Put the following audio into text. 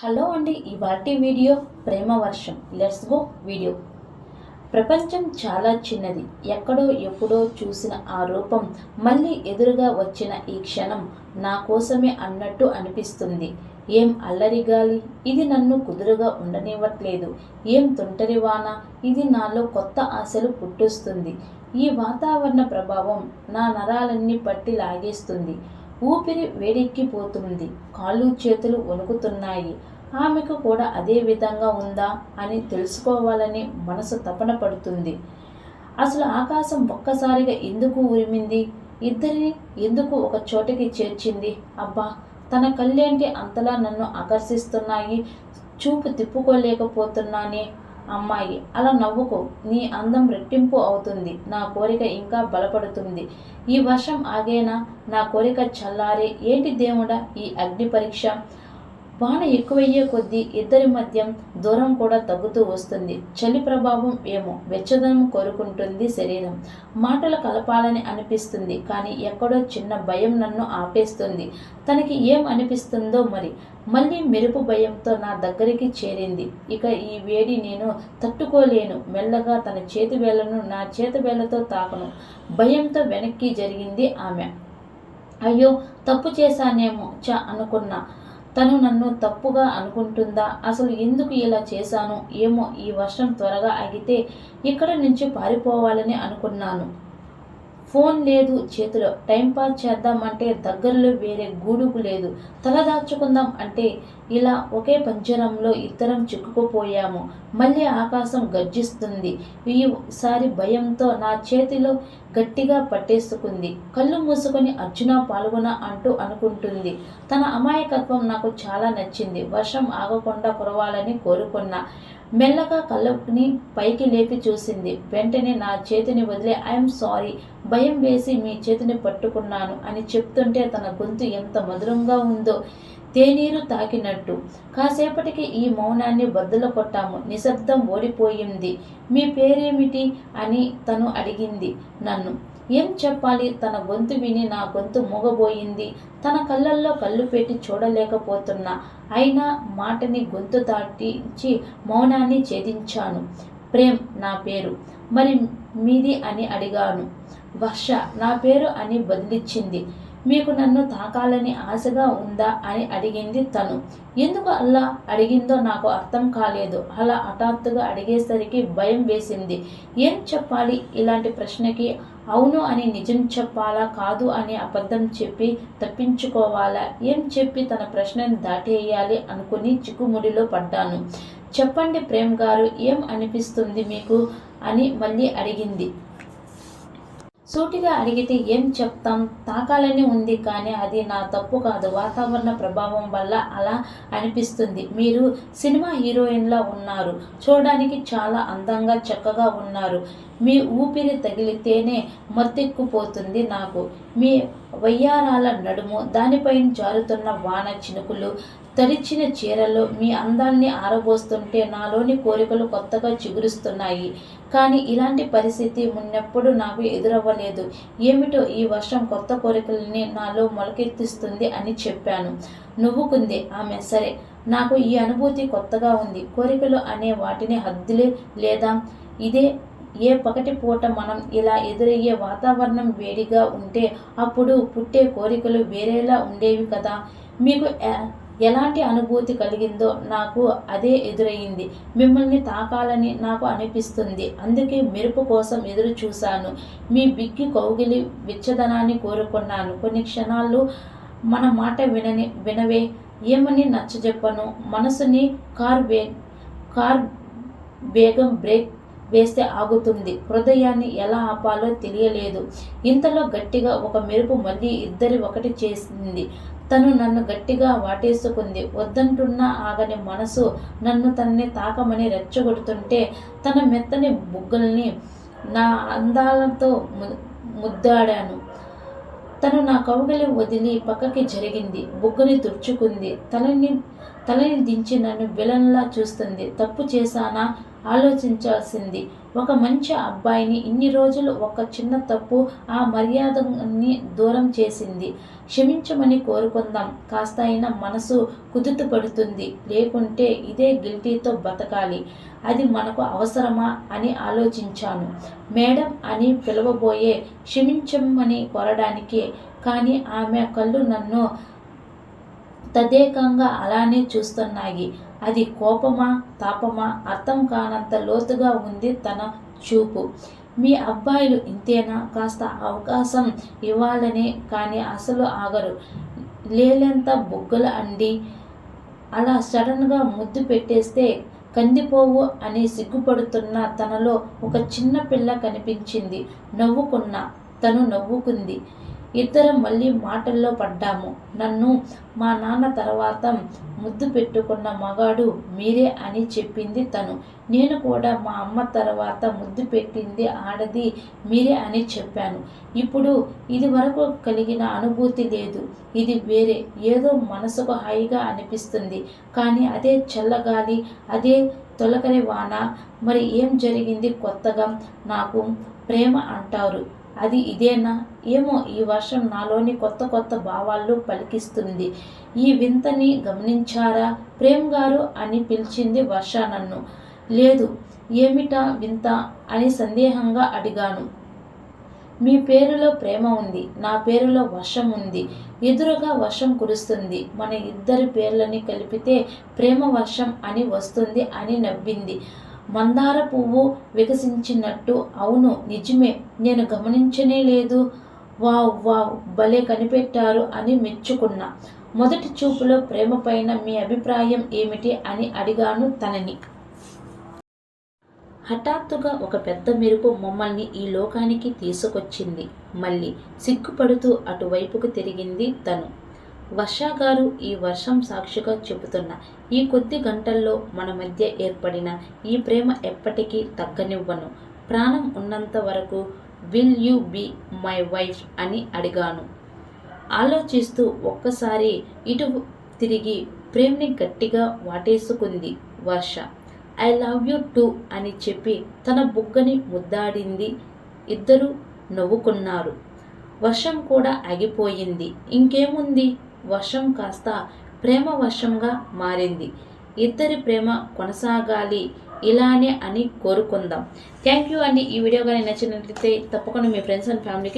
Hello అండి, ఇవాల్టి video ప్రేమ వర్షం. Let's go video. ప్రపంచం చాలా చిన్నది. ఎక్కడో ఎప్పుడో చూసిన ఆ రూపం మళ్ళీ ఎదురుగా వచ్చిన ఈ క్షణం నా కోసమే అన్నట్టు అనిపిస్తుంది. ఏం అల్లరి గాలి, ఇది నన్ను కుదురుగా ఉండనివ్వట్లేదు. ఏం తుంటరి వాన, ఇది నాలో కొత్త ఆశలు పుట్టిస్తుంది. ఈ వాతావరణ ప్రభావం నా నరాలన్నీ పట్టి లాగేస్తుంది. ఊపిరి వేడెక్కిపోతుంది. కాళ్ళు చేతులు వణుకుతున్నాయి. ఆమెకు కూడా అదే విధంగా ఉందా అని తెలుసుకోవాలని మనసు తపన పడుతుంది. అసలు ఆకాశం ఒక్కసారిగా ఎందుకు ఉరిమింది? ఇద్దరిని ఎందుకు ఒక చోటకి చేర్చింది? అబ్బా, తన కళ్ళేంటి అంతలా నన్ను ఆకర్షిస్తున్నాయి? చూపు తిప్పుకోలేకపోతున్నానే. అమ్మాయి, అలా నవ్వుకో. నీ అందం రెట్టింపు అవుతుంది. నా కోరిక ఇంకా బలపడుతుంది. ఈ వర్షం ఆగేనా? నా కోరిక చల్లారే. ఏంటి దేవుడా ఈ అగ్ని పరీక్ష? వాన ఎక్కువయ్యే కొద్దీ ఇద్దరి మధ్య దూరం కూడా తగ్గుతూ వస్తుంది. చలి ప్రభావం ఏమో, వెచ్చదనం కోరుకుంటుంది శరీరం. మాటలు కలపాలని అనిపిస్తుంది, కానీ ఎక్కడో చిన్న భయం నన్ను ఆపేస్తుంది. తనకి ఏం అనిపిస్తుందో మరి. మళ్ళీ మెరుపు భయంతో నా దగ్గరికి చేరింది. ఇక ఈ వేడి నేను తట్టుకోలేను. మెల్లగా తన చేతి వేళ్లను నా చేతి వేళ్లతో తాకను. భయంతో వెనక్కి జరిగింది ఆమె. అయ్యో, తప్పు చేశానేమో అనుకున్నా. తను నన్ను తప్పుగా అనుకుంటుందా? అసలు ఎందుకు ఇలా చేశాను ఏమో. ఈ వర్షం త్వరగా ఆగితే ఇక్కడ నుంచి పారిపోవాలని అనుకున్నాను. ఫోన్ లేదు చేతిలో. టైంపాస్ చేద్దామంటే దగ్గరలో వేరే గూడుకు లేదు. తలదాచుకుందాం అంటే ఇలా ఒకే పంజరంలో ఇద్దరం చిక్కుకుపోయాము. మళ్ళీ ఆకాశం గర్జిస్తుంది. ఈసారి భయంతో నా చేతిలో గట్టిగా పట్టేసుకుంది. కళ్ళు మూసుకొని అర్జున పాల్గొన అంటూ అనుకుంటుంది. తన అమాయకత్వం నాకు చాలా నచ్చింది. వర్షం ఆగకుండా కురవాలని కోరుకున్నా. మెల్లగా కళ్ళని పైకి లేపి చూసింది. వెంటనే నా చేతిని వదిలే ఐఎమ్ సారీ, భయం వేసి మీ చేతిని పట్టుకున్నాను అని చెప్తుంటే తన గొంతు ఎంత మధురంగా ఉందో, తేనీరు తాకినట్టు. కాసేపటికి ఈ మౌనాన్ని బద్దలు కొట్టాము. నిశ్శబ్దం ఓడిపోయింది. మీ పేరేమిటి అని తను అడిగింది నన్ను. ఏం చెప్పాలి? తన గొంతు విని నా గొంతు మూగబోయింది. తన కళ్ళల్లో కళ్ళు పెట్టి చూడలేకపోతున్నా. అయినా మాటని గొంతు దాటించి మౌనాన్ని ఛేదించాను. ప్రేమ్ నా పేరు. మరి మీది అని అడిగాను. వర్ష నా పేరు అని బదిలిచ్చింది. మీకు నన్ను తాకాలని ఆశగా ఉందా అని అడిగింది తను. ఎందుకు అలా అడిగిందో నాకు అర్థం కాలేదు. అలా హఠాత్తుగా అడిగేసరికి భయం వేసింది. ఏం చెప్పాలి ఇలాంటి ప్రశ్నకి? అవును అని నిజం చెప్పాలా, కాదు అని అబద్ధం చెప్పి తప్పించుకోవాలా? ఏం చెప్పి తన ప్రశ్నను దాటేయాలి అనుకుని చిక్కుముడిలో పడ్డాను. చెప్పండి ప్రేమ్ గారు, ఏం అనిపిస్తుంది మీకు అని మళ్ళీ అడిగింది. సూటిగా అడిగితే ఏం చెప్తాం? తాకాలని ఉంది, కానీ అది నా తప్పు కాదు. వాతావరణ ప్రభావం వల్ల అలా అనిపిస్తుంది. మీరు సినిమా హీరోయిన్లా ఉన్నారు. చూడడానికి చాలా అందంగా చక్కగా ఉన్నారు. మీ ఊపిరి తగిలితేనే మత్తెక్కుపోతుంది నాకు. మీ వయ్యారాల నడుము, దానిపైన జారుతున్న వాన చినుకులు, తడిచిన చీరలో మీ అందాల్ని ఆరబోస్తుంటే నాలోని కోరికలు కొత్తగా చిగురుస్తున్నాయి. కానీ ఇలాంటి పరిస్థితి మున్నెప్పుడు నాకు ఎదురవ్వలేదు. ఏమిటో ఈ వర్షం కొత్త కోరికలని నాలో మొలకెత్తిస్తుంది అని చెప్పాను. నవ్వుకుంది ఆమె. సరే, నాకు ఈ అనుభూతి కొత్తగా ఉంది. కోరికలు అనే వాటిని హద్దులే లేదా? ఇదే ఏ పగటి పూట మనం ఇలా ఎదురయ్యే వాతావరణం వేడిగా ఉంటే అప్పుడు పుట్టే కోరికలు వేరేలా ఉండేవి కదా. మీకు ఎలాంటి అనుభూతి కలిగిందో నాకు అదే ఎదురయ్యింది. మిమ్మల్ని తాకాలని నాకు అనిపిస్తుంది. అందుకే మెరుపు కోసం ఎదురు చూశాను. మీ బిగ్గి కౌగిలి వెచ్చదనాన్ని కోరుకున్నాను. కొన్ని క్షణాలు మన మాట వినవే. ఏమని నచ్చజెప్పను? మనసుని కార్ వేగం బ్రేక్ వేస్తే ఆగుతుంది. హృదయాన్ని ఎలా ఆపాలో తెలియలేదు. ఇంతలో గట్టిగా ఒక మెరుపు మళ్ళీ ఇద్దరి ఒకటి చేసింది. తను నన్ను గట్టిగా వాటేసుకుంది. వద్దంటున్నా ఆగని మనసు నన్ను తనని తాకమని రెచ్చగొడుతుంటే తన మెత్తని బుగ్గల్ని నా అందాలతో ముద్దాడాను. తను నా కౌగిలి వదిలి పక్కకి జరిగింది. బుగ్గని తుడుచుకుంది. తలని దించి నన్ను విలన్లా చూస్తుంది. తప్పు చేశానా ఆలోచించాల్సింది. ఒక మంచి అబ్బాయిని ఇన్ని రోజులు ఒక చిన్న తప్పు ఆ మర్యాదని దూరం చేసింది. క్షమించమని కోరుకుందాం. కాస్త అయినా మనసు కుదుట పడుతుంది. లేకుంటే ఇదే గిల్టీతో బతకాలి. అది మనకు అవసరమా అని ఆలోచించాను. మేడం అని పిలవబోయే క్షమించమని కోరడానికి. కానీ ఆమె కళ్ళు నన్ను తదేకంగా అలానే చూస్తున్నాయి. అది కోపమా తాపమా అర్థం కానంత లోతుగా ఉంది తన చూపు. మీ అబ్బాయిలు ఇంతేనా? కాస్త అవకాశం ఇవ్వాలనే, కానీ అసలు ఆగరు. లేలేంత బుగ్గల అండి. అలా సడన్గా ముద్దు పెట్టేస్తే కందిపోవు అని సిగ్గుపడుతున్న తనలో ఒక చిన్న పిల్ల కనిపించింది. నవ్వుకున్నా. తను నవ్వుకుంది. ఇద్దరం మళ్ళీ మాటల్లో పడ్డాము. నన్ను మా నాన్న తర్వాత ముద్దు పెట్టుకున్న మగాడు మీరే అని చెప్పింది తను. నేను కూడా మా అమ్మ తర్వాత ముద్దు పెట్టింది ఆడది మీరే అని చెప్పాను. ఇప్పుడు ఇది వరకు కలిగిన అనుభూతి లేదు. ఇది వేరే ఏదో మనసుకు హాయిగా అనిపిస్తుంది. కానీ అదే చల్లగాలి, అదే తొలకరి వాన. మరి ఏం జరిగింది కొత్తగా? నాకు ప్రేమ అంటారు, అది ఇదేనా? ఏమో, ఈ వర్షం నాలోని కొత్త కొత్త భావాలు పలికిస్తుంది. ఈ వింతని గమనించారా? ప్రేమ్ గారు అని పిలిచింది వర్ష నన్ను. లేదు. ఏమిటా వింత అని సందేహంగా అడిగాను. మీ పేరులో ప్రేమ ఉంది, నా పేరులో వర్షం ఉంది. ఎదురుగా వర్షం కురుస్తుంది. మన ఇద్దరి పేర్లని కలిపితే ప్రేమ వర్షం అని వస్తుంది అని నవ్వింది. మందార పువ్వు వికసించినట్టు. అవును, నిజమే, నేను గమనించనే లేదు. వావ్ వావ్, భలే కనిపెట్టారు అని మెచ్చుకున్నా. మొదటి చూపులో ప్రేమ పైన మీ అభిప్రాయం ఏమిటి అని అడిగాను తనని. హఠాత్తుగా ఒక పెద్ద మెరుపు మమ్మల్ని ఈ లోకానికి తీసుకొచ్చింది. మళ్ళీ సిగ్గుపడుతూ అటువైపుకు తిరిగింది తను. వర్ష గారు, ఈ వర్షం సాక్షిగా చెబుతున్నా, ఈ కొద్ది గంటల్లో మన మధ్య ఏర్పడిన ఈ ప్రేమ ఎప్పటికీ తగ్గనివ్వను. ప్రాణం ఉన్నంత వరకు will you be my wife అని అడిగాను. ఆలోచిస్తూ ఒక్కసారి ఇటు తిరిగి ప్రేమ్ని గట్టిగా వాటేసుకుంది Varsha. I love you too అని చెప్పి తన బుగ్గని ముద్దాడింది. ఇద్దరూ నవ్వుకున్నారు. వర్షం కూడా ఆగిపోయింది. ఇంకేముంది, వర్షం కాస్త ప్రేమ వర్షంగా మారింది. ఇద్దరి ప్రేమ కొనసాగాలి ఇలానే అని కోరుకుందాం. థ్యాంక్ యూ అండి. ఈ వీడియో కానీ నచ్చినట్లయితే తప్పకుండా మీ ఫ్రెండ్స్ అండ్ ఫ్యామిలీకి